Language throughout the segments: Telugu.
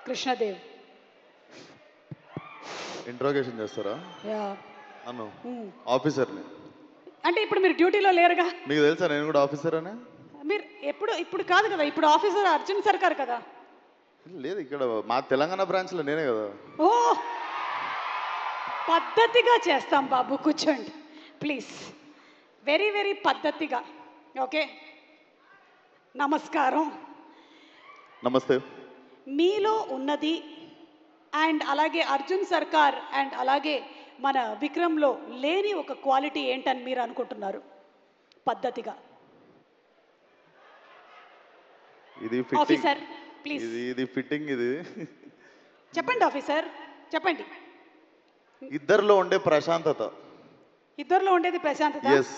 కృష్ణదేవ్. ఇంట్రోగేషన్ చేస్తారా యా. నన్ను? ఆఫీసర్ని. అంటే ఇప్పుడు మీరు డ్యూటీలో లేరుగా. మీకు తెలుసా నేను కూడా ఆఫీసర్ అని? మీరు ఇప్పుడు కాదు కదా, ఇప్పుడు ఆఫీసర్ అర్జున్ సర్కార్ కదా. లేదు, ఇక్కడ మా తెలంగాణ బ్రాంచ్లో నేనే కదా. ఓ, పద్ధతిగా చేస్తాం బాబు, కూర్చోండి ప్లీజ్. వెరీ వెరీ పద్ధతిగా. ఓకే, నమస్కారం. నమస్తే. మీలో ఉన్నది అండ్ అలాగే అర్జున్ సర్కార్ అండ్ అలాగే మన విక్రమ్లో లేని ఒక క్వాలిటీ ఏంటని మీరు అనుకుంటున్నారు? పద్ధతిగా. ఇది ఫిట్టింగ్. ఆఫీసర్ ప్లీజ్ ఇది ఫిట్టింగ్. ఇది చెప్పండి ఆఫీసర్, చెప్పండి. ఇద్దరిలో ఉండే ప్రశాంతత. ఇద్దరిలో ఉండేది ప్రశాంతత. ఎస్.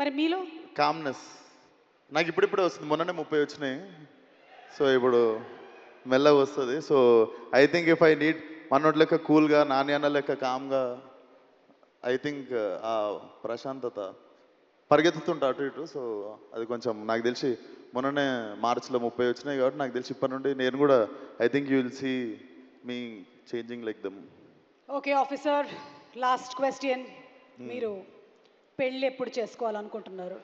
మరి మీలో? కామ్నెస్. నాకు ఇప్పుడిప్పుడే వస్తుంది, మొన్ననే 30 వచ్చినాయి. సో ఇప్పుడు మెల్లగా వస్తుంది. So I think if I need మనోటి లెక్క కూల్గా, నాని అన్న లెక్క కామ్గా, ఐ థింక్ ఆ ప్రశాంతత పరిగెత్తుతుంటా అటు ఇటు. సో అది కొంచెం నాకు తెలిసి మొన్ననే మార్చిలో 30 వచ్చినాయి కాబట్టి నాకు తెలిసి ఇప్పటి నుండి నేను కూడా I think you will see me changing like them. Okay officer, last question. మీరు పెళ్ళి ఎప్పుడు చేసుకోవాలనుకుంటున్నారు?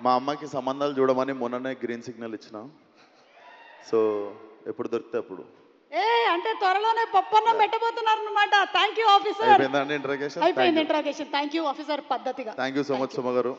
మా అమ్మకి సంబంధాలు చూడమని మొన్ననే గ్రీన్ సిగ్నల్ ఇచ్చిన. సో ఎప్పుడు దొరికితే అప్పుడు. అంటే త్వరలోనే పప్పన్నం పెట్టబోతున్నారు అనమాట. Thank you officer. అయిపోయిందండి ఇంట్రాగేషన్? అయిపోయింది ఇంట్రాగేషన్. Thank you officer. పద్ధతిగా. Thank you so much Suma గారు.